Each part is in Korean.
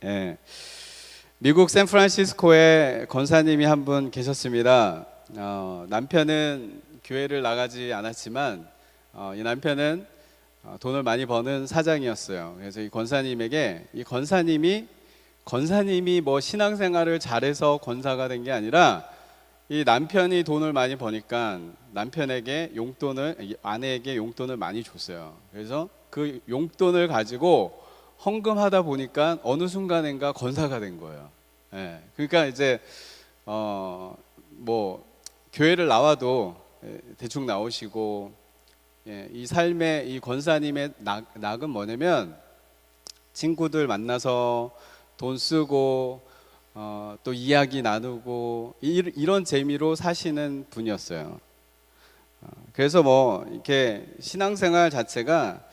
예. 미국 샌프란시스코에 권사님이 한 분 계셨습니다. 남편은 교회를 나가지 않았지만 이 남편은 돈을 많이 버는 사장이었어요. 그래서 이 권사님에게 이 권사님이 뭐 신앙생활을 잘해서 권사가 된 게 아니라 이 남편이 돈을 많이 버니까 남편에게 아내에게 용돈을 많이 줬어요. 그래서 그 용돈을 가지고 헌금하다 보니까 어느 순간인가 권사가 된 거예요. 예, 그러니까 이제 뭐 교회를 나와도 대충 나오시고, 이 삶의 이 권사님의 낙은 뭐냐면 친구들 만나서 돈 쓰고 또 이야기 나누고 이런 재미로 사시는 분이었어요. 그래서 뭐 이렇게 신앙생활 자체가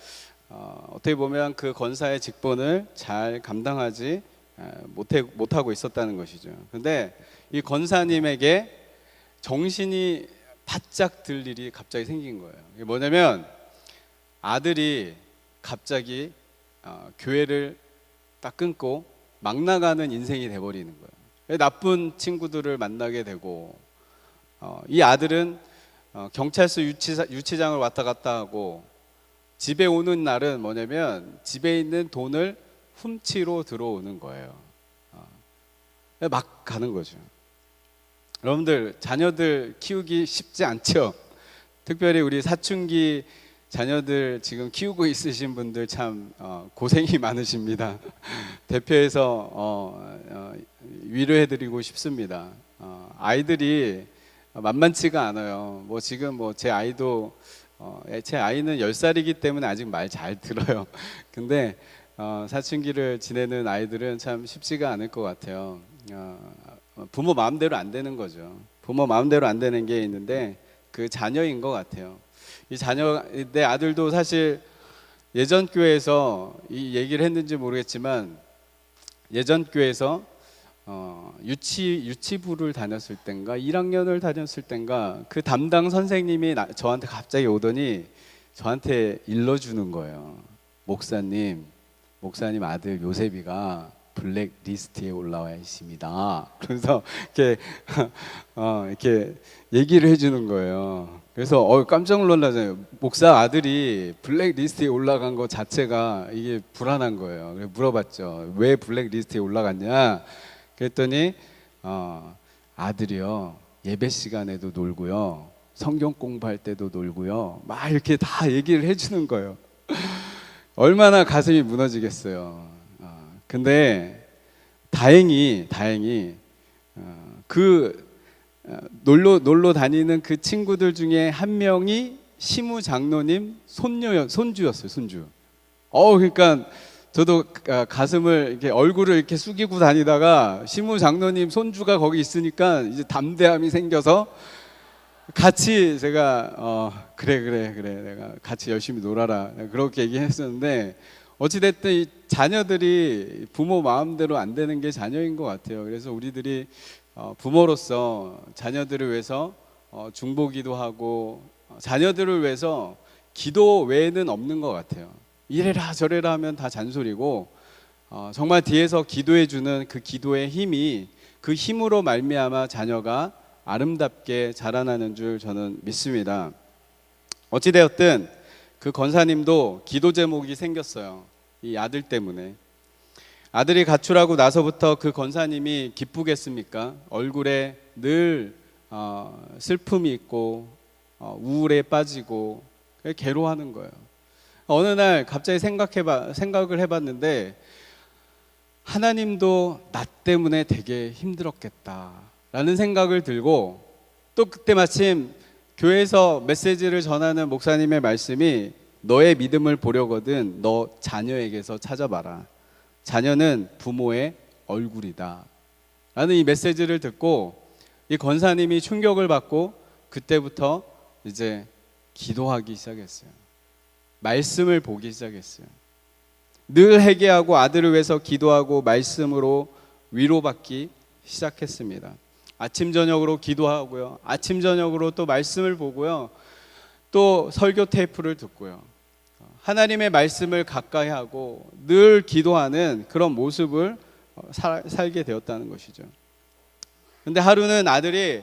어떻게 보면 그 권사의 직분을 잘 감당하지 못하고 있었다는 것이죠. 근데 이 권사님에게 정신이 바짝 들 일이 갑자기 생긴 거예요. 이게 뭐냐면 아들이 갑자기 교회를 딱 끊고 막 나가는 인생이 돼버리는 거예요. 나쁜 친구들을 만나게 되고, 이 아들은 경찰서 유치장을 왔다 갔다 하고, 집에 오는 날은 뭐냐면 집에 있는 돈을 훔치러 들어오는 거예요. 막 가는 거죠. 여러분들 자녀들 키우기 쉽지 않죠? 특별히 우리 사춘기 자녀들 지금 키우고 있으신 분들 참 고생이 많으십니다. 대표해서 위로해드리고 싶습니다. 아이들이 만만치가 않아요. 뭐 지금 뭐 제 아이도 제 아이는 10살이기 때문에 아직 말 잘 들어요. 근데 사춘기를 지내는 아이들은 참 쉽지가 않을 것 같아요. 부모 마음대로 안 되는 거죠. 부모 마음대로 안 되는 게 있는데 그 자녀인 것 같아요. 내 아들도 사실 예전 교회에서 이 얘기를 했는지 모르겠지만, 예전 교회에서 유치부를 다녔을 땐가 1학년을 다녔을 땐가 그 담당 선생님이 저한테 갑자기 오더니 저한테 일러주는 거예요. 목사님 아들 요셉이가 블랙 리스트에 올라와 있습니다. 그래서 이렇게 얘기를 해주는 거예요. 그래서 깜짝 놀라잖아요. 목사 아들이 블랙 리스트에 올라간 것 자체가 이게 불안한 거예요. 그래서 물어봤죠. 왜 블랙 리스트에 올라갔냐? 그랬더니 아들이요, 예배 시간에도 놀고요, 성경 공부할 때도 놀고요, 막 이렇게 다 얘기를 해주는 거예요. 얼마나 가슴이 무너지겠어요. 근데 다행히 그 놀러 다니는 그 친구들 중에 한 명이 시무 장로님 손주였어요. 손주. 그러니까 저도 가슴을 이렇게 얼굴을 이렇게 숙이고 다니다가 시무 장로님 손주가 거기 있으니까 이제 담대함이 생겨서 같이 제가 그래 내가 같이 열심히 놀아라 그렇게 얘기했었는데, 어찌됐든 이 자녀들이 부모 마음대로 안 되는 게 자녀인 것 같아요. 그래서 우리들이 부모로서 자녀들을 위해서 중보기도 하고, 자녀들을 위해서 기도 외에는 없는 것 같아요. 이래라 저래라 하면 다 잔소리고, 정말 뒤에서 기도해주는 그 기도의 힘이, 그 힘으로 말미암아 자녀가 아름답게 자라나는 줄 저는 믿습니다. 어찌되었든 그 권사님도 기도 제목이 생겼어요. 이 아들 때문에. 아들이 가출하고 나서부터 그 권사님이 기쁘겠습니까? 얼굴에 늘 슬픔이 있고 우울에 빠지고 괴로워하는 거예요. 어느 날 갑자기 생각을 해봤는데, 하나님도 나 때문에 되게 힘들었겠다라는 생각을 들고, 또 그때 마침 교회에서 메시지를 전하는 목사님의 말씀이 너의 믿음을 보려거든 너 자녀에게서 찾아봐라. 자녀는 부모의 얼굴이다 라는 이 메시지를 듣고 이 권사님이 충격을 받고 그때부터 이제 기도하기 시작했어요. 말씀을 보기 시작했어요. 늘 회개하고 아들을 위해서 기도하고 말씀으로 위로받기 시작했습니다. 아침 저녁으로 기도하고요, 아침 저녁으로 또 말씀을 보고요, 또 설교 테이프를 듣고요, 하나님의 말씀을 가까이 하고 늘 기도하는 그런 모습을 살게 되었다는 것이죠. 근데 하루는 아들이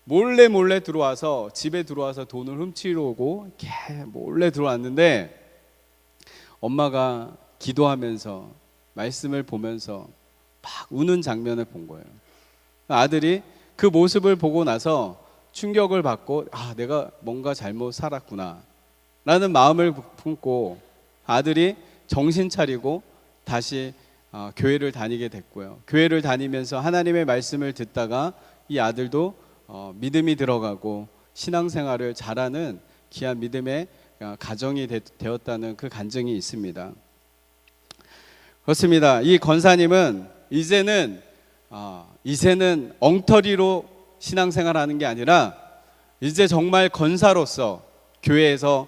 몰래 들어와서 집에 들어와서 돈을 훔치러 오고 이렇게 몰래 들어왔는데 엄마가 기도하면서 말씀을 보면서 막 우는 장면을 본 거예요. 아들이 그 모습을 보고 나서 충격을 받고 내가 뭔가 잘못 살았구나 라는 마음을 품고 아들이 정신 차리고 다시 교회를 다니게 됐고요. 교회를 다니면서 하나님의 말씀을 듣다가 이 아들도 믿음이 들어가고 신앙생활을 잘하는 귀한 믿음의 가정이 되었다는 그 간증이 있습니다. 그렇습니다. 이 권사님은 이제는 엉터리로 신앙생활하는 게 아니라 이제 정말 권사로서 교회에서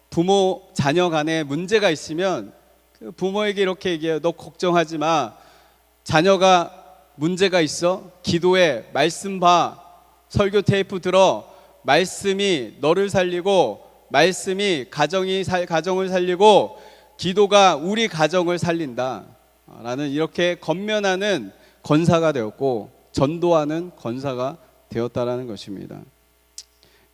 부모 자녀 간에 문제가 있으면 그 부모에게 이렇게 얘기해요. 너 걱정하지 마. 자녀가 문제가 있어? 기도해. 말씀 봐. 설교 테이프 들어. 말씀이 너를 살리고 말씀이 가정을 살리고 기도가 우리 가정을 살린다 라는 이렇게 권면하는 권사가 되었고 전도하는 권사가 되었다라는 것입니다.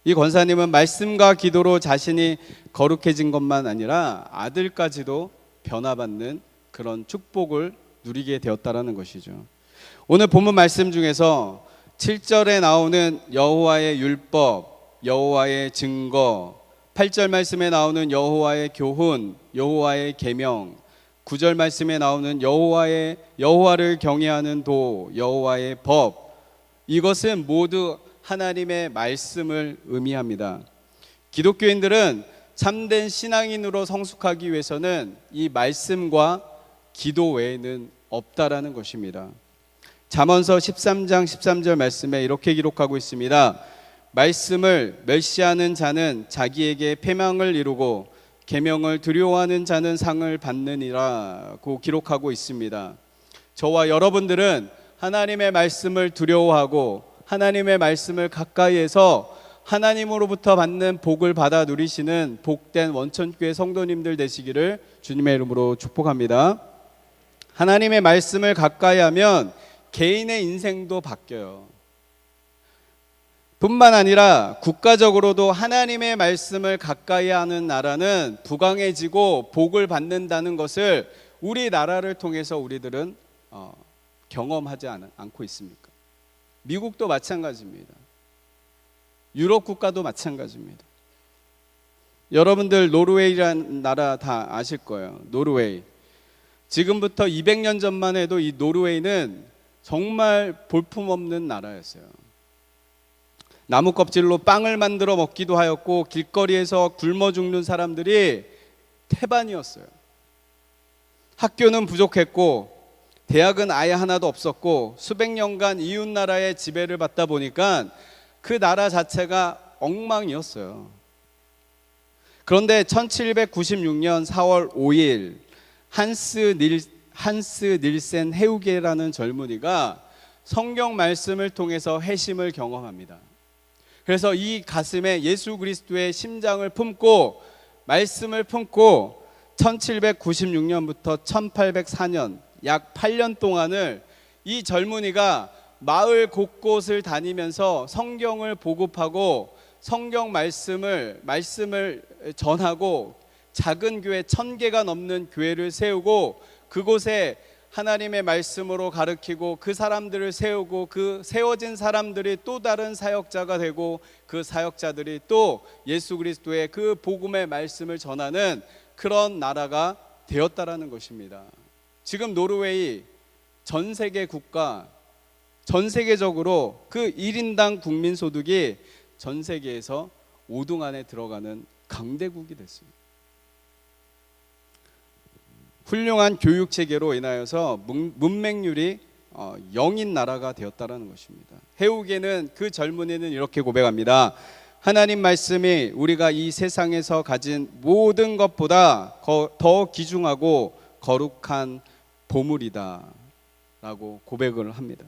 이 권사님은 말씀과 기도로 자신이 거룩해진 것만 아니라 아들까지도 변화받는 그런 축복을 누리게 되었다라는 것이죠. 오늘 본문 말씀 중에서 7절에 나오는 여호와의 율법, 여호와의 증거, 8절 말씀에 나오는 여호와의 교훈, 여호와의 계명, 9절 말씀에 나오는 여호와를 경외하는 도, 여호와의 법, 이것은 모두 하나님의 말씀을 의미합니다. 기독교인들은 참된 신앙인으로 성숙하기 위해서는 이 말씀과 기도 외에는 없다라는 것입니다. 잠언서 13장 13절 말씀에 이렇게 기록하고 있습니다. 말씀을 멸시하는 자는 자기에게 패망을 이루고 계명을 두려워하는 자는 상을 받느니라고 기록하고 있습니다. 저와 여러분들은 하나님의 말씀을 두려워하고 하나님의 말씀을 가까이에서 하나님으로부터 받는 복을 받아 누리시는 복된 원천교회 성도님들 되시기를 주님의 이름으로 축복합니다. 하나님의 말씀을 가까이 하면 개인의 인생도 바뀌어요. 뿐만 아니라 국가적으로도 하나님의 말씀을 가까이 하는 나라는 부강해지고 복을 받는다는 것을 우리나라를 통해서 우리들은 경험하지 않고 있습니까? 미국도 마찬가지입니다. 유럽 국가도 마찬가지입니다. 여러분들 노르웨이라는 나라 다 아실 거예요. 노르웨이. 지금부터 200년 전만 해도 이 노르웨이는 정말 볼품없는 나라였어요. 나무 껍질로 빵을 만들어 먹기도 하였고 길거리에서 굶어 죽는 사람들이 태반이었어요. 학교는 부족했고 대학은 아예 하나도 없었고 수백 년간 이웃 나라의 지배를 받다 보니까 그 나라 자체가 엉망이었어요. 그런데 1796년 4월 5일 한스 닐센 헤우게라는 젊은이가 성경 말씀을 통해서 회심을 경험합니다. 그래서 이 가슴에 예수 그리스도의 심장을 품고 말씀을 품고 1796년부터 1804년 약 8년 동안을 이 젊은이가 마을 곳곳을 다니면서 성경을 보급하고 성경 말씀을 전하고 작은 교회 1000개가 넘는 교회를 세우고 그곳에 하나님의 말씀으로 가르치고 그 사람들을 세우고 그 세워진 사람들이 또 다른 사역자가 되고 그 사역자들이 또 예수 그리스도의 그 복음의 말씀을 전하는 그런 나라가 되었다라는 것입니다. 지금 노르웨이 전 세계 국가 전 세계적으로 그 1인당 국민 소득이 전 세계에서 5등 안에 들어가는 강대국이 됐습니다. 훌륭한 교육 체계로 인하여서 문맹률이 0인 나라가 되었다라는 것입니다. 헤우게는 그 젊은이는 이렇게 고백합니다. 하나님 말씀이 우리가 이 세상에서 가진 모든 것보다 더 귀중하고 거룩한 보물이다 라고 고백을 합니다.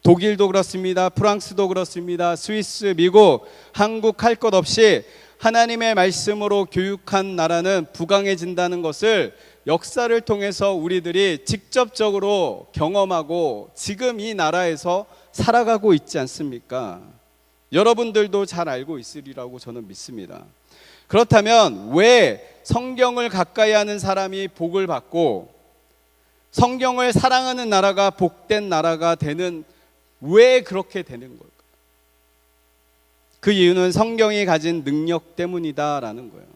독일도 그렇습니다. 프랑스도 그렇습니다. 스위스, 미국, 한국 할 것 없이 하나님의 말씀으로 교육한 나라는 부강해진다는 것을 역사를 통해서 우리들이 직접적으로 경험하고 지금 이 나라에서 살아가고 있지 않습니까? 여러분들도 잘 알고 있으리라고 저는 믿습니다. 그렇다면 왜 성경을 가까이 하는 사람이 복을 받고 성경을 사랑하는 나라가 복된 나라가 되는, 왜 그렇게 되는 걸까? 그 이유는 성경이 가진 능력 때문이다라는 거예요.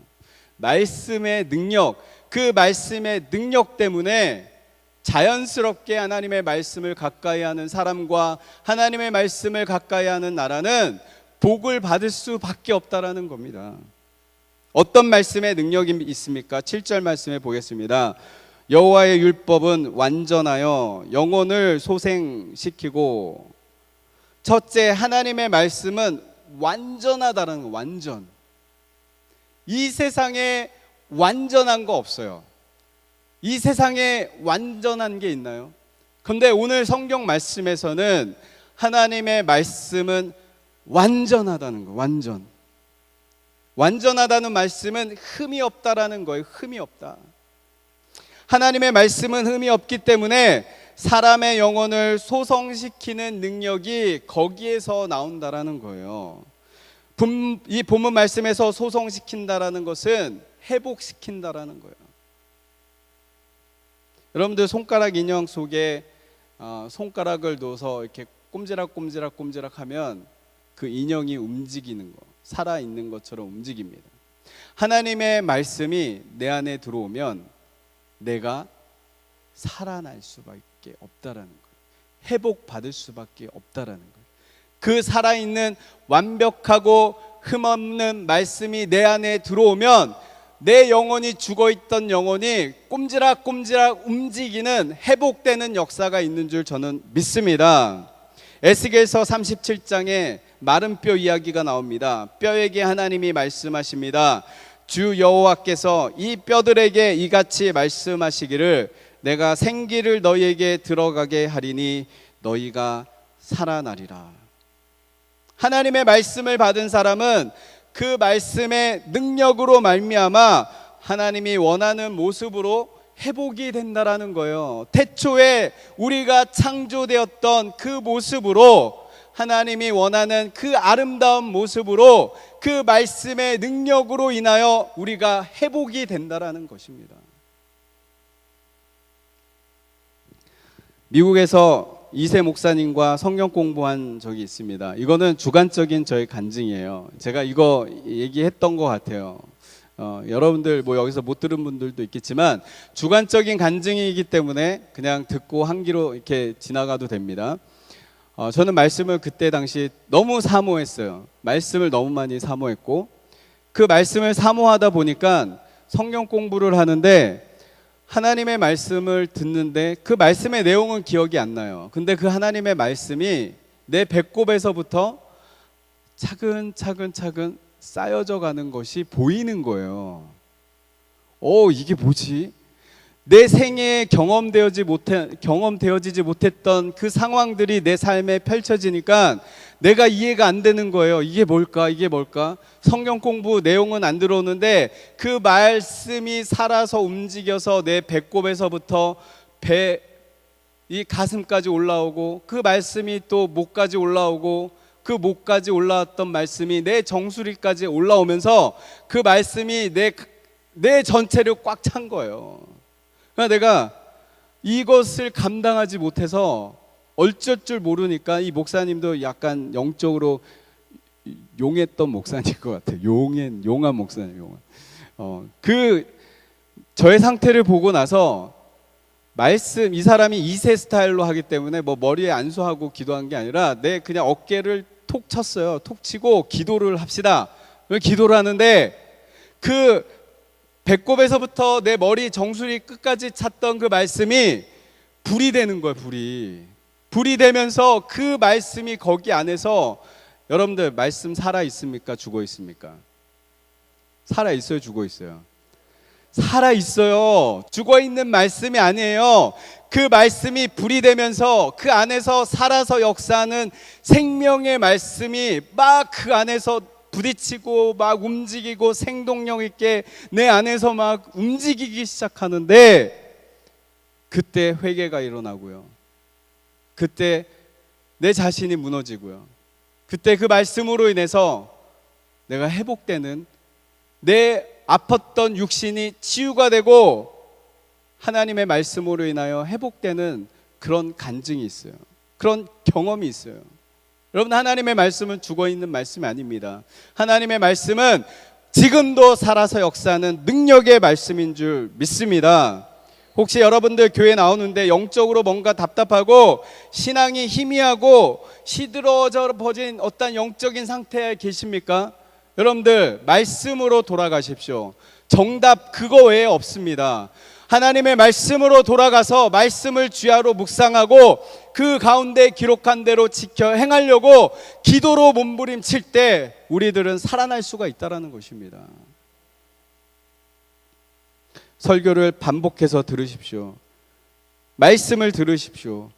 말씀의 능력, 그 말씀의 능력 때문에 자연스럽게 하나님의 말씀을 가까이 하는 사람과 하나님의 말씀을 가까이 하는 나라는 복을 받을 수밖에 없다라는 겁니다. 어떤 말씀의 능력이 있습니까? 7절 말씀에 보겠습니다. 여호와의 율법은 완전하여 영혼을 소생시키고, 첫째, 하나님의 말씀은 완전하다는 거, 완전. 이 세상에 완전한 거 없어요. 이 세상에 완전한 게 있나요? 그런데 오늘 성경 말씀에서는 하나님의 말씀은 완전하다는 거, 완전. 완전하다는 말씀은 흠이 없다라는 거예요. 흠이 없다. 하나님의 말씀은 흠이 없기 때문에 사람의 영혼을 소성시키는 능력이 거기에서 나온다라는 거예요. 이 본문 말씀에서 소성시킨다라는 것은 회복시킨다라는 거예요. 여러분들 손가락 인형 속에 손가락을 넣어서 이렇게 꼼지락 하면 그 인형이 움직이는 거, 살아있는 것처럼 움직입니다. 하나님의 말씀이 내 안에 들어오면 내가 살아날 수밖에 없다라는 거예요. 회복받을 수밖에 없다라는 거예요. 그 살아있는 완벽하고 흠없는 말씀이 내 안에 들어오면 내 영혼이 죽어있던 영혼이 꼼지락 움직이는, 회복되는 역사가 있는 줄 저는 믿습니다. 에스겔서 37장에 마른 뼈 이야기가 나옵니다. 뼈에게 하나님이 말씀하십니다. 주 여호와께서 이 뼈들에게 이같이 말씀하시기를, 내가 생기를 너희에게 들어가게 하리니 너희가 살아나리라. 하나님의 말씀을 받은 사람은 그 말씀의 능력으로 말미암아 하나님이 원하는 모습으로 회복이 된다라는 거예요. 태초에 우리가 창조되었던 그 모습으로, 하나님이 원하는 그 아름다운 모습으로, 그 말씀의 능력으로 인하여 우리가 회복이 된다라는 것입니다. 미국에서 2세 목사님과 성경 공부한 적이 있습니다. 이거는 주관적인 저의 간증이에요. 제가 이거 얘기했던 것 같아요. 여러분들 뭐 여기서 못 들은 분들도 있겠지만 주관적인 간증이기 때문에 그냥 듣고 한 귀로 이렇게 지나가도 됩니다. 저는 말씀을 그때 당시 너무 사모했어요. 말씀을 너무 많이 사모했고, 그 말씀을 사모하다 보니까 성경 공부를 하는데 하나님의 말씀을 듣는데 그 말씀의 내용은 기억이 안 나요. 근데 그 하나님의 말씀이 내 배꼽에서부터 차근차근 쌓여져 가는 것이 보이는 거예요. 이게 뭐지? 내 생애에 경험되어지지 못했던 그 상황들이 내 삶에 펼쳐지니까 내가 이해가 안 되는 거예요. 이게 뭘까? 성경 공부 내용은 안 들어오는데 그 말씀이 살아서 움직여서 내 배꼽에서부터 이 가슴까지 올라오고, 그 말씀이 또 목까지 올라오고, 그 목까지 올라왔던 말씀이 내 정수리까지 올라오면서 그 말씀이 내 전체를 꽉 찬 거예요. 그러니까 내가 이것을 감당하지 못해서 어쩔 줄 모르니까, 이 목사님도 약간 영적으로 용했던 목사님 것 같아요. 용한 목사님, 저의 상태를 보고 나서 이 사람이 2세 스타일로 하기 때문에 뭐 머리에 안수하고 기도한 게 아니라 내 그냥 어깨를 톡 쳤어요. 톡 치고 기도를 합시다. 기도를 하는데 그 배꼽에서부터 내 머리 정수리 끝까지 찼던 그 말씀이 불이 되는 거예요. 불이 되면서 그 말씀이 거기 안에서, 여러분들 말씀 살아 있습니까? 죽어 있습니까? 살아 있어요? 죽어 있어요? 살아 있어요. 죽어 있는 말씀이 아니에요. 그 말씀이 불이 되면서 그 안에서 살아서 역사하는 생명의 말씀이 막 그 안에서 부딪히고 막 움직이고 생동력 있게 내 안에서 막 움직이기 시작하는데, 그때 회개가 일어나고요. 그때 내 자신이 무너지고요. 그때 그 말씀으로 인해서 내가 회복되는, 내 아팠던 육신이 치유가 되고 하나님의 말씀으로 인하여 회복되는 그런 간증이 있어요. 그런 경험이 있어요. 여러분, 하나님의 말씀은 죽어있는 말씀이 아닙니다. 하나님의 말씀은 지금도 살아서 역사하는 능력의 말씀인 줄 믿습니다. 혹시 여러분들 교회 나오는데 영적으로 뭔가 답답하고 신앙이 희미하고 시들어져 버진 어떤 영적인 상태에 계십니까? 여러분들 말씀으로 돌아가십시오. 정답 그거 외에 없습니다. 하나님의 말씀으로 돌아가서 말씀을 주야로 묵상하고 그 가운데 기록한 대로 지켜 행하려고 기도로 몸부림칠 때 우리들은 살아날 수가 있다는 것입니다. 설교를 반복해서 들으십시오. 말씀을 들으십시오.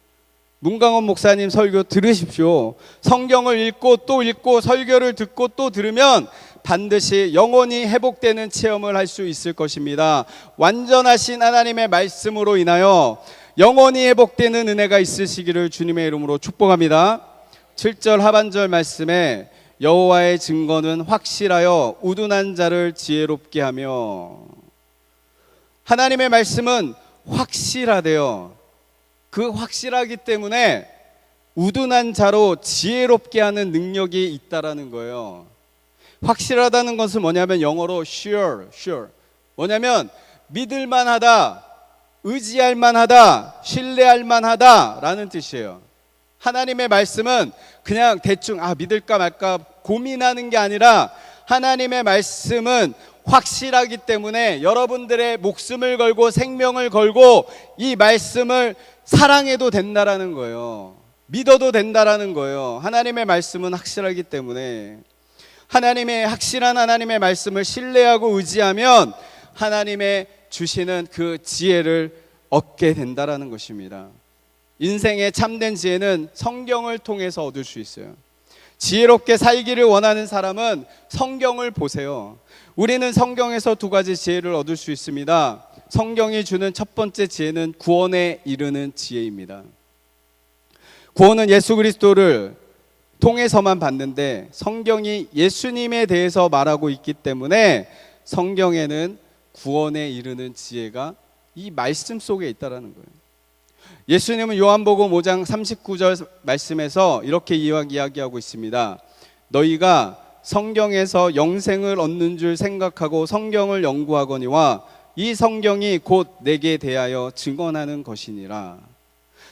문강원 목사님 설교 들으십시오. 성경을 읽고 또 읽고 설교를 듣고 또 들으면 반드시 영혼이 회복되는 체험을 할 수 있을 것입니다. 완전하신 하나님의 말씀으로 인하여 영혼이 회복되는 은혜가 있으시기를 주님의 이름으로 축복합니다. 7절 하반절 말씀에 여호와의 증거는 확실하여 우둔한 자를 지혜롭게 하며, 하나님의 말씀은 확실하대요. 그 확실하기 때문에 우둔한 자로 지혜롭게 하는 능력이 있다라는 거예요. 확실하다는 것은 뭐냐면 영어로 sure. 뭐냐면 믿을 만하다, 의지할 만하다, 신뢰할 만하다 라는 뜻이에요. 하나님의 말씀은 그냥 대충 믿을까 말까 고민하는 게 아니라 하나님의 말씀은 확실하기 때문에 여러분들의 목숨을 걸고 생명을 걸고 이 말씀을 사랑해도 된다라는 거예요. 믿어도 된다라는 거예요. 하나님의 말씀은 확실하기 때문에 하나님의 확실한 하나님의 말씀을 신뢰하고 의지하면 하나님의 주시는 그 지혜를 얻게 된다라는 것입니다. 인생의 참된 지혜는 성경을 통해서 얻을 수 있어요. 지혜롭게 살기를 원하는 사람은 성경을 보세요. 우리는 성경에서 두 가지 지혜를 얻을 수 있습니다. 성경이 주는 첫 번째 지혜는 구원에 이르는 지혜입니다. 구원은 예수 그리스도를 통해서만 받는데 성경이 예수님에 대해서 말하고 있기 때문에 성경에는 구원에 이르는 지혜가 이 말씀 속에 있다는 거예요. 예수님은 요한복음 5장 39절 말씀에서 이렇게 이야기하고 있습니다. 너희가 성경에서 영생을 얻는 줄 생각하고 성경을 연구하거니와 이 성경이 곧 내게 대하여 증언하는 것이니라.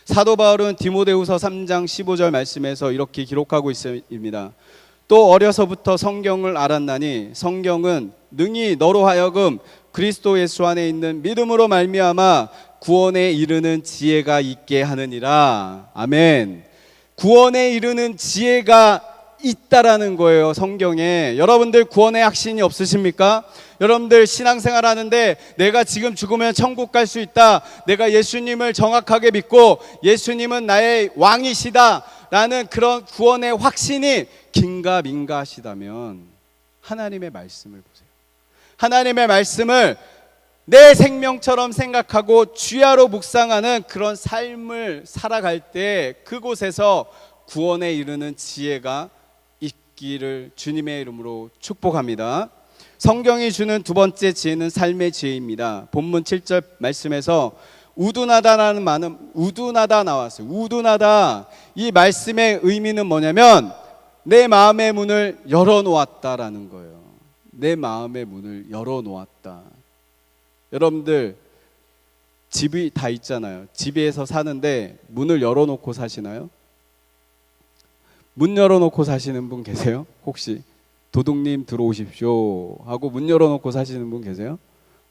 사도 바울은 디모데후서 3장 15절 말씀에서 이렇게 기록하고 있습니다. 또 어려서부터 성경을 알았나니 성경은 능히 너로 하여금 그리스도 예수 안에 있는 믿음으로 말미암아 구원에 이르는 지혜가 있게 하느니라. 아멘. 구원에 이르는 지혜가 있다라는 거예요. 성경에. 여러분들 구원의 확신이 없으십니까? 여러분들 신앙생활 하는데 내가 지금 죽으면 천국 갈 수 있다, 내가 예수님을 정확하게 믿고 예수님은 나의 왕이시다 라는 그런 구원의 확신이 긴가민가 하시다면 하나님의 말씀을 보세요. 하나님의 말씀을 내 생명처럼 생각하고 주야로 묵상하는 그런 삶을 살아갈 때 그곳에서 구원에 이르는 지혜가 있기를 주님의 이름으로 축복합니다. 성경이 주는 두 번째 지혜는 삶의 지혜입니다. 본문 7절 말씀에서 우둔하다라는 말은 우둔하다 나왔어요. 우둔하다. 이 말씀의 의미는 뭐냐면 내 마음의 문을 열어놓았다라는 거예요. 내 마음의 문을 열어놓았다. 여러분들 집이 다 있잖아요. 집에서 사는데 문을 열어놓고 사시나요? 문 열어놓고 사시는 분 계세요? 혹시 도둑님 들어오십시오 하고 문 열어놓고 사시는 분 계세요?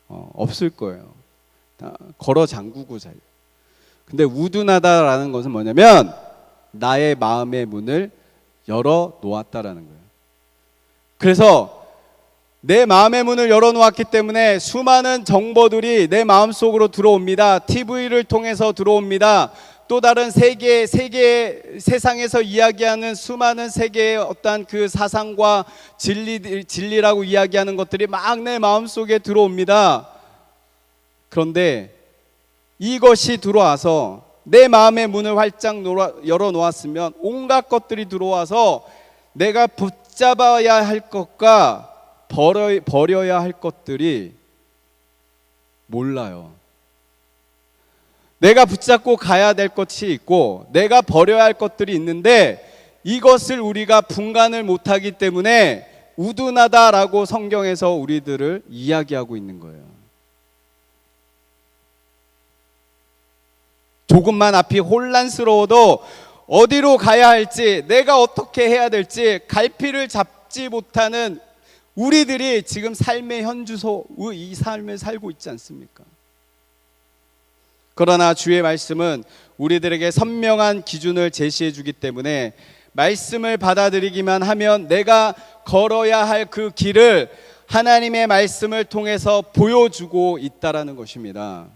없을 거예요. 다 걸어 잠그고 자요. 근데 우둔하다라는 것은 뭐냐면 나의 마음의 문을 열어놓았다라는 거예요. 그래서 내 마음의 문을 열어놓았기 때문에 수많은 정보들이 내 마음속으로 들어옵니다. TV를 통해서 들어옵니다. 또 다른 세상에서 이야기하는 수많은 세계의 어떠한 그 사상과 진리라고 이야기하는 것들이 막 내 마음속에 들어옵니다. 그런데 이것이 들어와서 내 마음의 문을 활짝 열어놓았으면 온갖 것들이 들어와서 내가 붙잡아야 할 것과 버려야 할 것들이 몰라요. 내가 붙잡고 가야 될 것이 있고 내가 버려야 할 것들이 있는데 이것을 우리가 분간을 못하기 때문에 우둔하다라고 성경에서 우리들을 이야기하고 있는 거예요. 조금만 앞이 혼란스러워도 어디로 가야 할지, 내가 어떻게 해야 될지 갈피를 잡지 못하는 우리들이 지금 삶의 현주소, 이 삶을 살고 있지 않습니까? 그러나 주의 말씀은 우리들에게 선명한 기준을 제시해 주기 때문에 말씀을 받아들이기만 하면 내가 걸어야 할 그 길을 하나님의 말씀을 통해서 보여주고 있다라는 것입니다.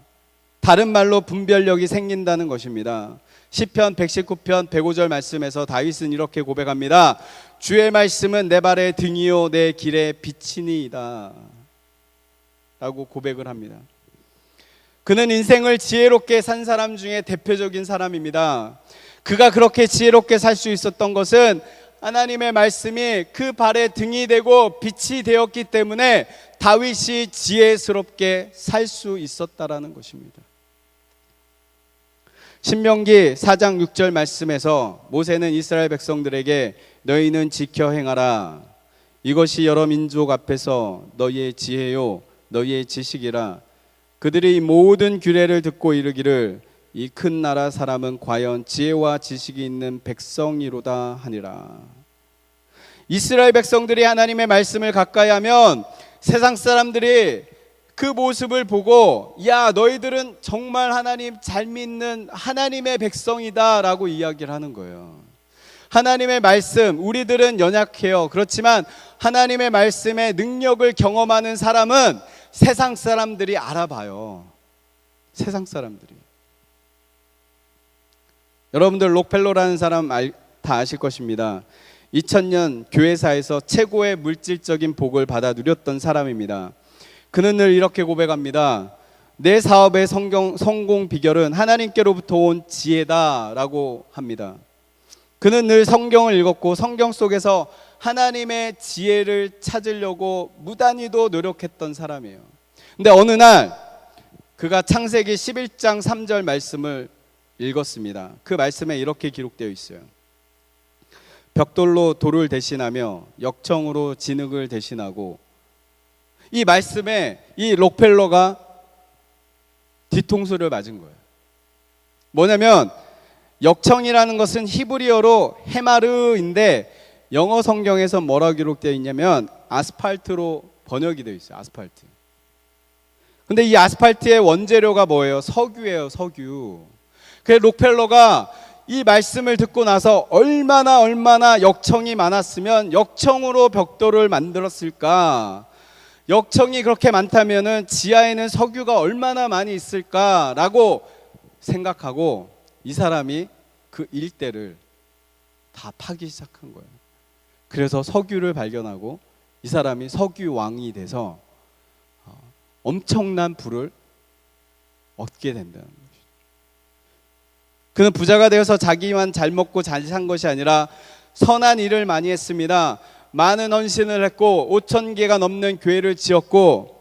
다른 말로 분별력이 생긴다는 것입니다. 시편 119편 105절 말씀에서 다윗은 이렇게 고백합니다. 주의 말씀은 내 발의 등이요 내 길의 빛이니이다 라고 고백을 합니다. 그는 인생을 지혜롭게 산 사람 중에 대표적인 사람입니다. 그가 그렇게 지혜롭게 살 수 있었던 것은 하나님의 말씀이 그 발의 등이 되고 빛이 되었기 때문에 다윗이 지혜스럽게 살 수 있었다라는 것입니다. 신명기 4장 6절 말씀에서 모세는 이스라엘 백성들에게 너희는 지켜 행하라. 이것이 여러 민족 앞에서 너희의 지혜요 너희의 지식이라. 그들이 모든 규례를 듣고 이르기를 이 큰 나라 사람은 과연 지혜와 지식이 있는 백성이로다 하니라. 이스라엘 백성들이 하나님의 말씀을 가까이 하면 세상 사람들이 그 모습을 보고 야 너희들은 정말 하나님 잘 믿는 하나님의 백성이다 라고 이야기를 하는 거예요. 하나님의 말씀, 우리들은 연약해요. 그렇지만 하나님의 말씀의 능력을 경험하는 사람은 세상 사람들이 알아봐요. 세상 사람들이. 여러분들 록펠러라는 사람 다 아실 것입니다. 2000년 교회사에서 최고의 물질적인 복을 받아 누렸던 사람입니다. 그는 늘 이렇게 고백합니다. 내 사업의 성공 비결은 하나님께로부터 온 지혜다라고 합니다. 그는 늘 성경을 읽었고 성경 속에서 하나님의 지혜를 찾으려고 무단히도 노력했던 사람이에요. 근데 어느 날 그가 창세기 11장 3절 말씀을 읽었습니다. 그 말씀에 이렇게 기록되어 있어요. 벽돌로 돌을 대신하며 역청으로 진흙을 대신하고. 이 말씀에 이 록펠러가 뒤통수를 맞은 거예요. 뭐냐면 역청이라는 것은 히브리어로 헤마르인데 영어 성경에서 뭐라고 기록되어 있냐면 아스팔트로 번역이 되어 있어요. 아스팔트. 근데 이 아스팔트의 원재료가 뭐예요? 석유예요. 석유. 그래서 록펠러가 이 말씀을 듣고 나서 얼마나 역청이 많았으면 역청으로 벽돌을 만들었을까? 역청이 그렇게 많다면은 지하에는 석유가 얼마나 많이 있을까라고 생각하고 이 사람이 그 일대를 다 파기 시작한 거예요. 그래서 석유를 발견하고 이 사람이 석유 왕이 돼서 엄청난 부를 얻게 된다는 거죠. 그는 부자가 되어서 자기만 잘 먹고 잘 산 것이 아니라 선한 일을 많이 했습니다. 많은 헌신을 했고 5,000개가 넘는 교회를 지었고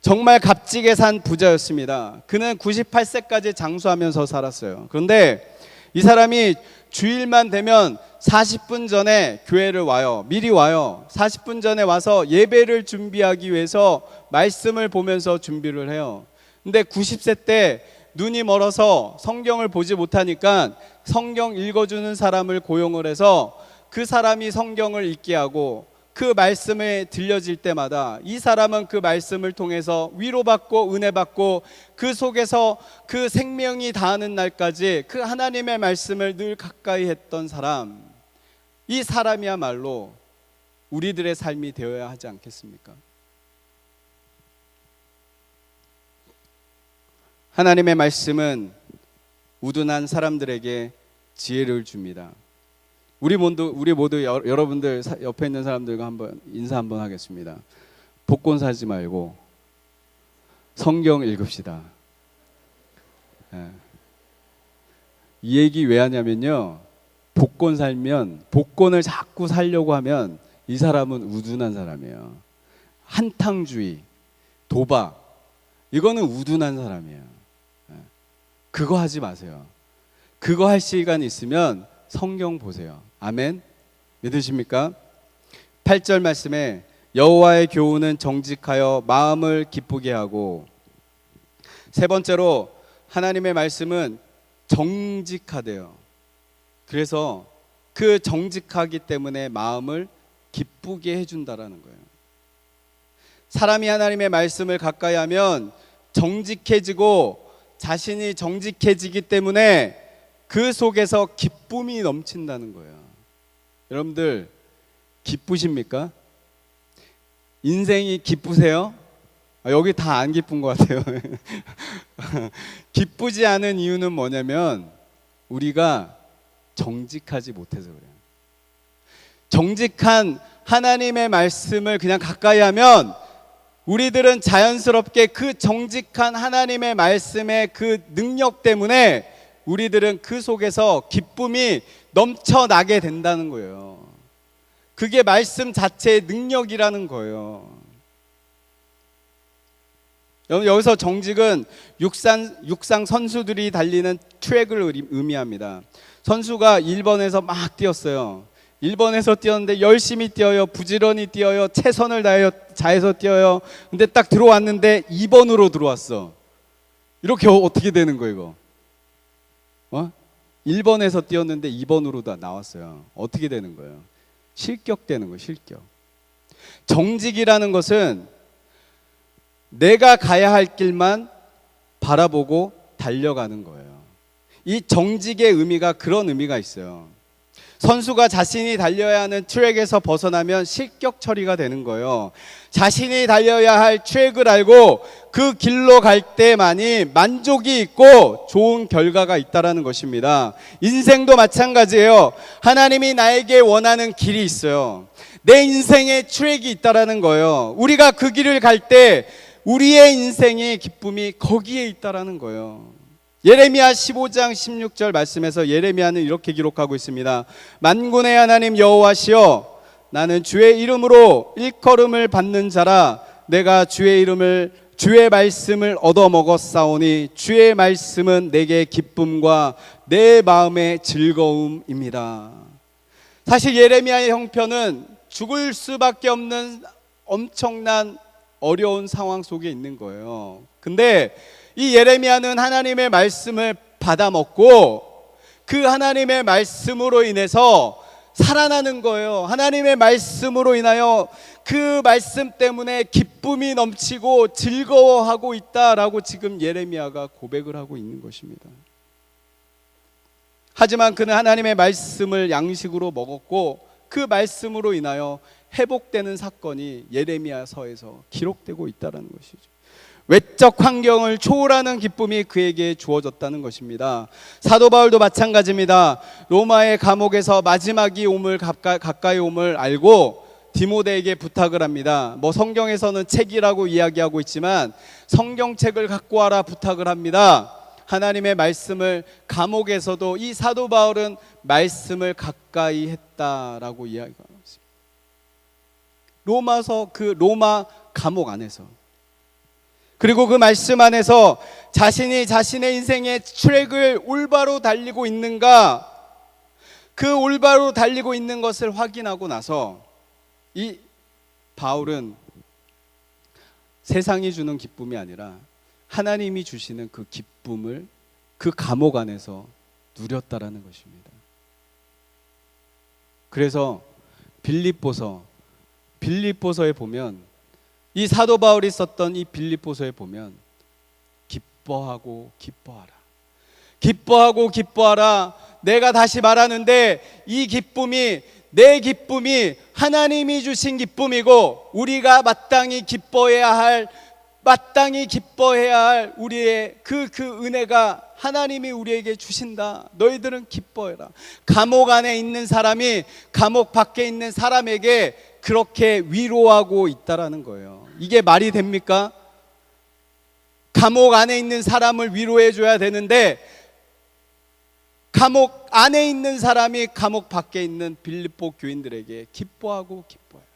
정말 값지게 산 부자였습니다. 그는 98세까지 장수하면서 살았어요. 그런데 이 사람이 주일만 되면 40분 전에 교회를 와요. 미리 와요. 40분 전에 와서 예배를 준비하기 위해서 말씀을 보면서 준비를 해요. 근데 90세 때 눈이 멀어서 성경을 보지 못하니까 성경 읽어주는 사람을 고용을 해서 그 사람이 성경을 읽게 하고 그 말씀에 들려질 때마다 이 사람은 그 말씀을 통해서 위로받고 은혜받고 그 속에서 그 생명이 다하는 날까지 그 하나님의 말씀을 늘 가까이 했던 사람, 이 사람이야말로 우리들의 삶이 되어야 하지 않겠습니까? 하나님의 말씀은 우둔한 사람들에게 지혜를 줍니다. 우리 모두 여러분들 옆에 있는 사람들과 한번 인사 한번 하겠습니다. 복권 사지 말고 성경 읽읍시다. 이 얘기 왜 하냐면요, 복권을 자꾸 사려고 하면 이 사람은 우둔한 사람이에요. 한탕주의, 도박, 이거는 우둔한 사람이에요. 그거 하지 마세요. 그거 할 시간 있으면 성경 보세요. 아멘. 믿으십니까? 8절 말씀에 여호와의 교훈은 정직하여 마음을 기쁘게 하고, 세 번째로 하나님의 말씀은 정직하대요. 그래서 그 정직하기 때문에 마음을 기쁘게 해준다라는 거예요. 사람이 하나님의 말씀을 가까이 하면 정직해지고 자신이 정직해지기 때문에 그 속에서 기쁨이 넘친다는 거예요. 여러분들 기쁘십니까? 인생이 기쁘세요? 여기 다 안 기쁜 것 같아요. 기쁘지 않은 이유는 뭐냐면 우리가 정직하지 못해서 그래요. 정직한 하나님의 말씀을 그냥 가까이 하면 우리들은 자연스럽게 그 정직한 하나님의 말씀의 그 능력 때문에 우리들은 그 속에서 기쁨이 넘쳐나게 된다는 거예요. 그게 말씀 자체의 능력이라는 거예요. 여기서 정직은 육상 선수들이 달리는 트랙을 의미합니다. 선수가 1번에서 막 뛰었어요. 1번에서 뛰었는데 열심히 뛰어요. 부지런히 뛰어요. 최선을 다해서 뛰어요. 근데 딱 들어왔는데 2번으로 들어왔어. 이렇게 어떻게 되는 거예요, 이거? 1번에서 뛰었는데 2번으로 나왔어요. 어떻게 되는 거예요? 실격되는 거예요, 실격. 정직이라는 것은 내가 가야 할 길만 바라보고 달려가는 거예요. 이 정직의 의미가 그런 의미가 있어요. 선수가 자신이 달려야 하는 트랙에서 벗어나면 실격 처리가 되는 거예요. 자신이 달려야 할 트랙을 알고 그 길로 갈 때만이 만족이 있고 좋은 결과가 있다라는 것입니다. 인생도 마찬가지예요. 하나님이 나에게 원하는 길이 있어요. 내 인생의 트랙이 있다라는 거예요. 우리가 그 길을 갈 때 우리의 인생의 기쁨이 거기에 있다라는 거예요. 예레미야 15장 16절 말씀에서 예레미야는 이렇게 기록하고 있습니다. 만군의 하나님 여호와시여, 나는 주의 이름으로 일컬음을 받는 자라. 내가 주의 말씀을 얻어먹었사오니 주의 말씀은 내게 기쁨과 내 마음의 즐거움입니다. 사실 예레미야의 형편은 죽을 수밖에 없는 엄청난 어려운 상황 속에 있는 거예요. 근데 이 예레미야는 하나님의 말씀을 받아먹고 그 하나님의 말씀으로 인해서 살아나는 거예요. 하나님의 말씀으로 인하여 그 말씀 때문에 기쁨이 넘치고 즐거워하고 있다라고 지금 예레미야가 고백을 하고 있는 것입니다. 하지만 그는 하나님의 말씀을 양식으로 먹었고 그 말씀으로 인하여 회복되는 사건이 예레미야서에서 기록되고 있다는 것이죠. 외적 환경을 초월하는 기쁨이 그에게 주어졌다는 것입니다. 사도 바울도 마찬가지입니다. 로마의 감옥에서 마지막이 가까이 옴을 알고 디모데에게 부탁을 합니다. 성경에서는 책이라고 이야기하고 있지만 성경책을 갖고 와라 부탁을 합니다. 하나님의 말씀을 감옥에서도 이 사도 바울은 말씀을 가까이 했다라고 이야기하고 있습니다. 로마 감옥 안에서, 그리고 그 말씀 안에서 자신이 자신의 인생의 트랙을 올바로 달리고 있는가, 그 올바로 달리고 있는 것을 확인하고 나서 이 바울은 세상이 주는 기쁨이 아니라 하나님이 주시는 그 기쁨을 그 감옥 안에서 누렸다라는 것입니다. 그래서 빌립보서에 보면, 이 사도 바울이 썼던 이 빌립보서에 보면 기뻐하고 기뻐하라. 내가 다시 말하는데 이 기쁨이, 내 기쁨이 하나님이 주신 기쁨이고 우리가 마땅히 기뻐해야 할 마땅히 기뻐해야 할 우리의 그 은혜가 하나님이 우리에게 주신다. 너희들은 기뻐해라. 감옥 안에 있는 사람이 감옥 밖에 있는 사람에게 그렇게 위로하고 있다라는 거예요. 이게 말이 됩니까? 감옥 안에 있는 사람을 위로해 줘야 되는데 감옥 안에 있는 사람이 감옥 밖에 있는 빌립보 교인들에게 기뻐하고 기뻐해요.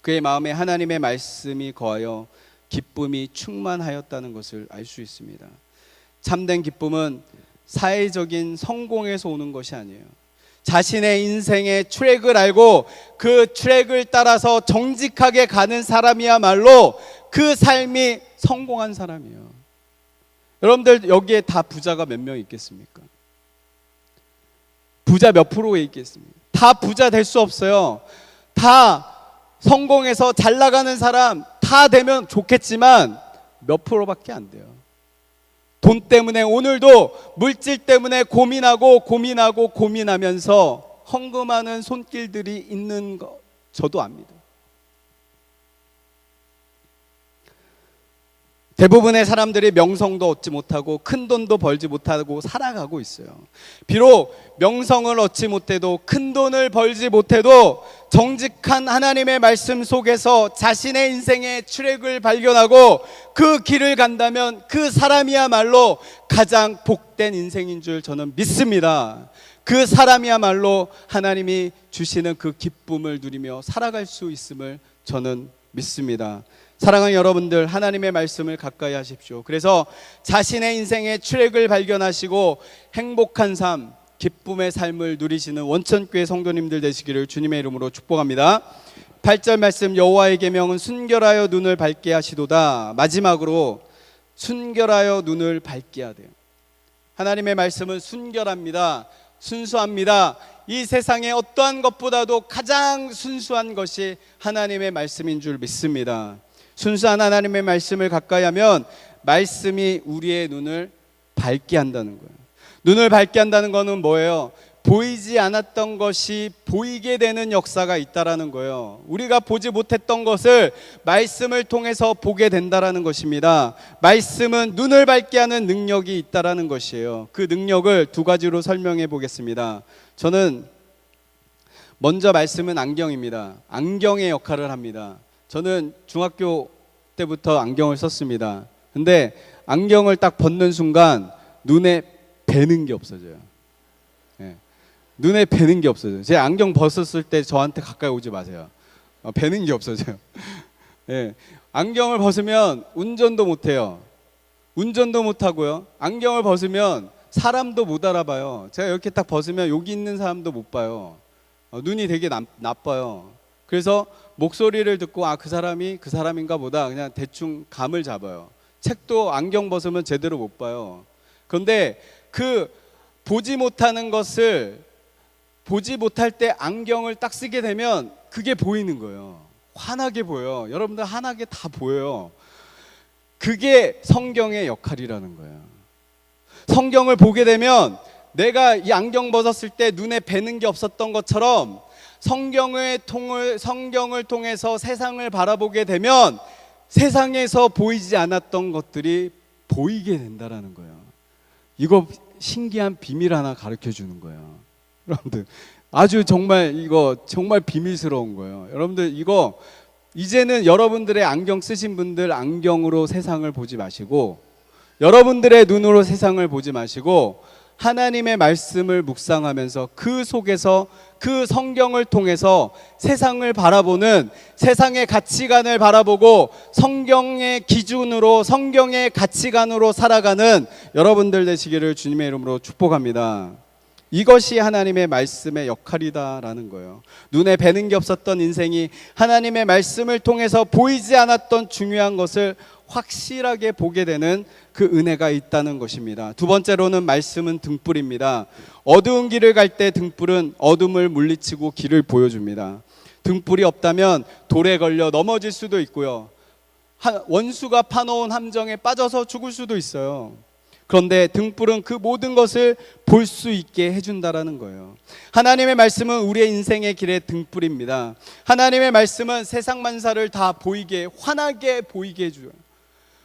그의 마음에 하나님의 말씀이 거하여 기쁨이 충만하였다는 것을 알 수 있습니다. 참된 기쁨은 사회적인 성공에서 오는 것이 아니에요. 자신의 인생의 트랙을 알고 그 트랙을 따라서 정직하게 가는 사람이야말로 그 삶이 성공한 사람이에요. 여러분들 여기에 다 부자가 몇 명 있겠습니까? 부자 몇 프로에 있겠습니까? 다 부자 될 수 없어요. 다 성공해서 잘 나가는 사람 다 되면 좋겠지만 몇 프로밖에 안 돼요. 돈 때문에 오늘도 물질 때문에 고민하면서 헌금하는 손길들이 있는 거 저도 압니다. 대부분의 사람들이 명성도 얻지 못하고 큰 돈도 벌지 못하고 살아가고 있어요. 비록 명성을 얻지 못해도 큰 돈을 벌지 못해도 정직한 하나님의 말씀 속에서 자신의 인생의 트랙을 발견하고 그 길을 간다면 그 사람이야말로 가장 복된 인생인 줄 저는 믿습니다. 그 사람이야말로 하나님이 주시는 그 기쁨을 누리며 살아갈 수 있음을 저는 믿습니다. 사랑하는 여러분들, 하나님의 말씀을 가까이 하십시오. 그래서 자신의 인생의 트랙을 발견하시고 행복한 삶, 기쁨의 삶을 누리시는 원천교회 성도님들 되시기를 주님의 이름으로 축복합니다. 8절 말씀, 여호와의 계명은 순결하여 눈을 밝게 하시도다. 마지막으로 순결하여 눈을 밝게 하대요. 하나님의 말씀은 순결합니다. 순수합니다. 이 세상의 어떠한 것보다도 가장 순수한 것이 하나님의 말씀인 줄 믿습니다. 순수한 하나님의 말씀을 가까이 하면 말씀이 우리의 눈을 밝게 한다는 거예요. 눈을 밝게 한다는 것은 뭐예요? 보이지 않았던 것이 보이게 되는 역사가 있다라는 거예요. 우리가 보지 못했던 것을 말씀을 통해서 보게 된다라는 것입니다. 말씀은 눈을 밝게 하는 능력이 있다라는 것이에요. 그 능력을 두 가지로 설명해 보겠습니다. 저는 먼저 말씀은 안경입니다. 안경의 역할을 합니다. 저는 중학교 때부터 안경을 썼습니다. 근데 안경을 딱 벗는 순간 눈에 뵈는 게 없어져요. 네. 눈에 뵈는 게 없어져요. 제 안경 벗었을 때 저한테 가까이 오지 마세요. 뵈는 게 없어져요. 네. 안경을 벗으면 운전도 못해요. 운전도 못하고요. 안경을 벗으면 사람도 못 알아봐요. 제가 이렇게 딱 벗으면 여기 있는 사람도 못 봐요. 눈이 되게 나빠요. 그래서 목소리를 듣고 그 사람이 그 사람인가 보다 그냥 대충 감을 잡아요. 책도 안경 벗으면 제대로 못 봐요. 그런데 그 보지 못하는 것을 보지 못할 때 안경을 딱 쓰게 되면 그게 보이는 거예요. 환하게 보여요. 여러분들 환하게 다 보여요. 그게 성경의 역할이라는 거예요. 성경을 보게 되면 내가 이 안경 벗었을 때 눈에 뵈는 게 없었던 것처럼 성경을 통해서 세상을 바라보게 되면 세상에서 보이지 않았던 것들이 보이게 된다라는 거예요. 이거 신기한 비밀 하나 가르쳐 주는 거예요. 여러분들 아주 이거 정말 비밀스러운 거예요. 여러분들 이거 이제는 여러분들의 안경 쓰신 분들 안경으로 세상을 보지 마시고 여러분들의 눈으로 세상을 보지 마시고 하나님의 말씀을 묵상하면서 그 속에서 그 성경을 통해서 세상을 바라보는 세상의 가치관을 바라보고 성경의 기준으로 성경의 가치관으로 살아가는 여러분들 되시기를 주님의 이름으로 축복합니다. 이것이 하나님의 말씀의 역할이다라는 거예요. 눈에 뵈는 게 없었던 인생이 하나님의 말씀을 통해서 보이지 않았던 중요한 것을 확실하게 보게 되는 그 은혜가 있다는 것입니다. 두 번째로는 말씀은 등불입니다. 어두운 길을 갈 때 등불은 어둠을 물리치고 길을 보여줍니다. 등불이 없다면 돌에 걸려 넘어질 수도 있고요. 원수가 파놓은 함정에 빠져서 죽을 수도 있어요. 그런데 등불은 그 모든 것을 볼 수 있게 해준다라는 거예요. 하나님의 말씀은 우리의 인생의 길의 등불입니다. 하나님의 말씀은 세상 만사를 다 보이게, 환하게 보이게 해줘요.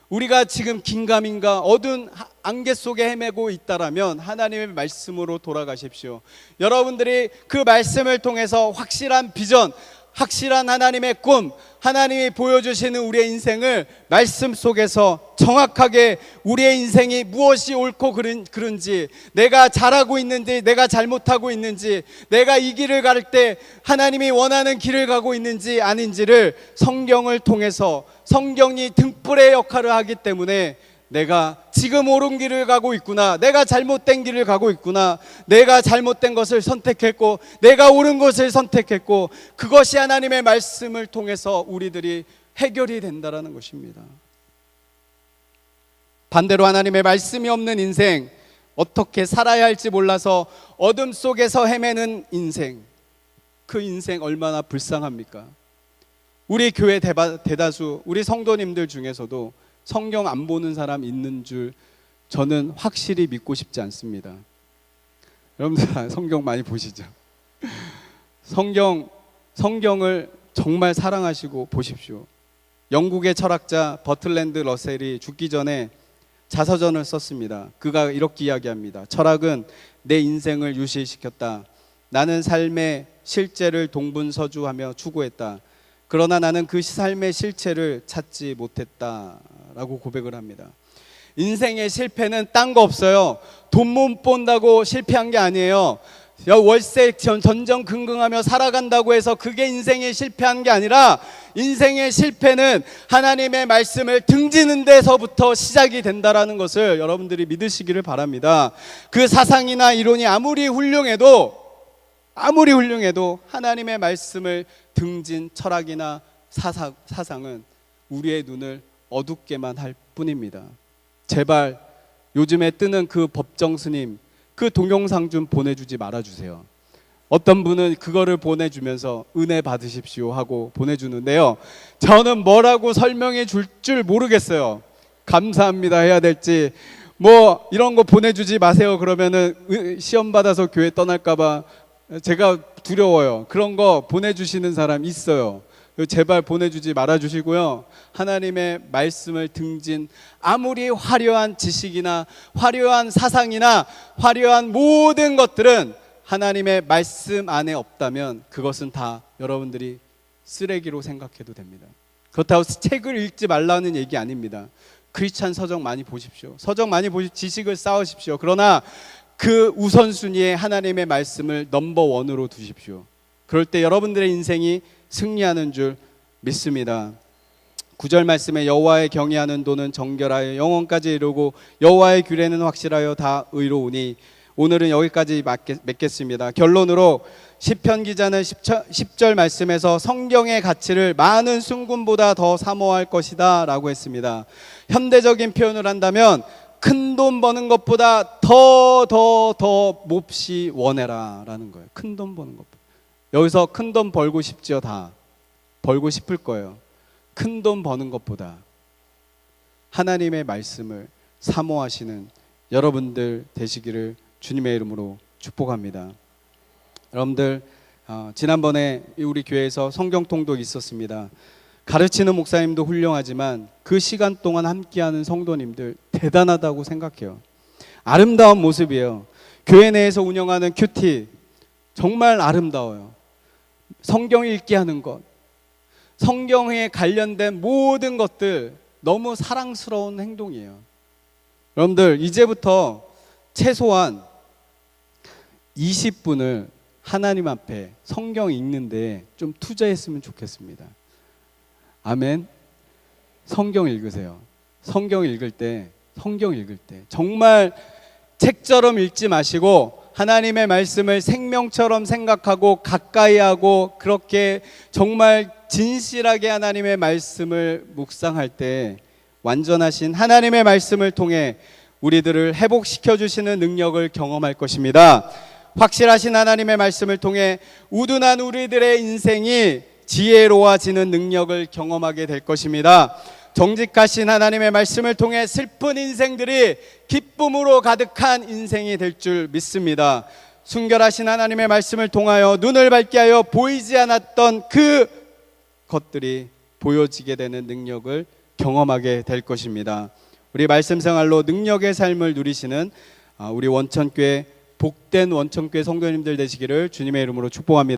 우리가 지금 긴가민가 어두운 안개 속에 헤매고 있다라면 하나님의 말씀으로 돌아가십시오. 여러분들이 그 말씀을 통해서 확실한 비전, 확실한 하나님의 꿈, 하나님이 보여주시는 우리의 인생을 말씀 속에서 정확하게 우리의 인생이 무엇이 옳고 그른지, 내가 잘하고 있는지, 내가 잘못하고 있는지, 내가 이 길을 갈 때 하나님이 원하는 길을 가고 있는지 아닌지를 성경을 통해서, 성경이 등불의 역할을 하기 때문에 내가 지금 옳은 길을 가고 있구나, 내가 잘못된 길을 가고 있구나, 내가 잘못된 것을 선택했고 내가 옳은 것을 선택했고, 그것이 하나님의 말씀을 통해서 우리들이 해결이 된다라는 것입니다. 반대로 하나님의 말씀이 없는 인생, 어떻게 살아야 할지 몰라서 어둠 속에서 헤매는 인생, 그 인생 얼마나 불쌍합니까? 우리 교회 대다수 우리 성도님들 중에서도 성경 안 보는 사람 있는 줄 저는 확실히 믿고 싶지 않습니다. 여러분들 성경 많이 보시죠? 성경을 정말 사랑하시고 보십시오. 영국의 철학자 버틀랜드 러셀이 죽기 전에 자서전을 썼습니다. 그가 이렇게 이야기합니다. 철학은 내 인생을 유실시켰다. 나는 삶의 실제를 동분서주하며 추구했다. 그러나 나는 그 삶의 실체를 찾지 못했다라고 고백을 합니다. 인생의 실패는 딴 거 없어요. 돈 못 번다고 실패한 게 아니에요. 월세 전전긍긍하며 살아간다고 해서 그게 인생의 실패한 게 아니라, 인생의 실패는 하나님의 말씀을 등지는 데서부터 시작이 된다라는 것을 여러분들이 믿으시기를 바랍니다. 그 사상이나 이론이 아무리 훌륭해도 하나님의 말씀을 등진 철학이나 사상은 우리의 눈을 어둡게만 할 뿐입니다. 제발 요즘에 뜨는 그 법정 스님, 그 동영상 좀 보내주지 말아주세요. 어떤 분은 그거를 보내주면서 은혜 받으십시오 하고 보내주는데요, 저는 뭐라고 설명해 줄 모르겠어요. 감사합니다 해야 될지, 뭐 이런 거 보내주지 마세요 그러면은 시험 받아서 교회 떠날까봐 제가 두려워요. 그런 거 보내주시는 사람 있어요. 제발 보내주지 말아주시고요. 하나님의 말씀을 등진 아무리 화려한 지식이나 화려한 사상이나 화려한 모든 것들은 하나님의 말씀 안에 없다면 그것은 다 여러분들이 쓰레기로 생각해도 됩니다. 그렇다고 책을 읽지 말라는 얘기 아닙니다. 크리스찬 서적 많이 보십시오. 서적 많이 보십시오. 지식을 쌓으십시오. 그러나 그 우선순위에 하나님의 말씀을 넘버원으로 두십시오. 그럴 때 여러분들의 인생이 승리하는 줄 믿습니다. 9절 말씀에 여호와의 경외하는 도는 정결하여 영원까지 이르고 여호와의 규례는 확실하여 다 의로우니, 오늘은 여기까지 맺겠습니다. 결론으로 시편 기자는 10절 말씀에서 성경의 가치를 많은 순금보다 더 사모할 것이다 라고 했습니다. 현대적인 표현을 한다면 큰 돈 버는 것보다 더 몹시 원해라 라는 거예요. 큰 돈 버는 것보다. 여기서 큰 돈 벌고 싶지요. 다 벌고 싶을 거예요. 큰 돈 버는 것보다 하나님의 말씀을 사모하시는 여러분들 되시기를 주님의 이름으로 축복합니다. 여러분들, 지난번에 우리 교회에서 성경통독이 있었습니다. 가르치는 목사님도 훌륭하지만 그 시간 동안 함께하는 성도님들 대단하다고 생각해요. 아름다운 모습이에요. 교회 내에서 운영하는 큐티 정말 아름다워요. 성경 읽기 하는 것, 성경에 관련된 모든 것들 너무 사랑스러운 행동이에요. 여러분들, 이제부터 최소한 20분을 하나님 앞에 성경 읽는데 좀 투자했으면 좋겠습니다. 아멘. 성경 읽으세요. 성경 읽을 때 정말 책처럼 읽지 마시고 하나님의 말씀을 생명처럼 생각하고 가까이 하고, 그렇게 정말 진실하게 하나님의 말씀을 묵상할 때 완전하신 하나님의 말씀을 통해 우리들을 회복시켜 주시는 능력을 경험할 것입니다. 확실하신 하나님의 말씀을 통해 우둔한 우리들의 인생이 지혜로워지는 능력을 경험하게 될 것입니다. 정직하신 하나님의 말씀을 통해 슬픈 인생들이 기쁨으로 가득한 인생이 될 줄 믿습니다. 순결하신 하나님의 말씀을 통하여 눈을 밝게 하여 보이지 않았던 그 것들이 보여지게 되는 능력을 경험하게 될 것입니다. 우리 말씀 생활로 능력의 삶을 누리시는 우리 원천교회 복된 원천교회 성도님들 되시기를 주님의 이름으로 축복합니다.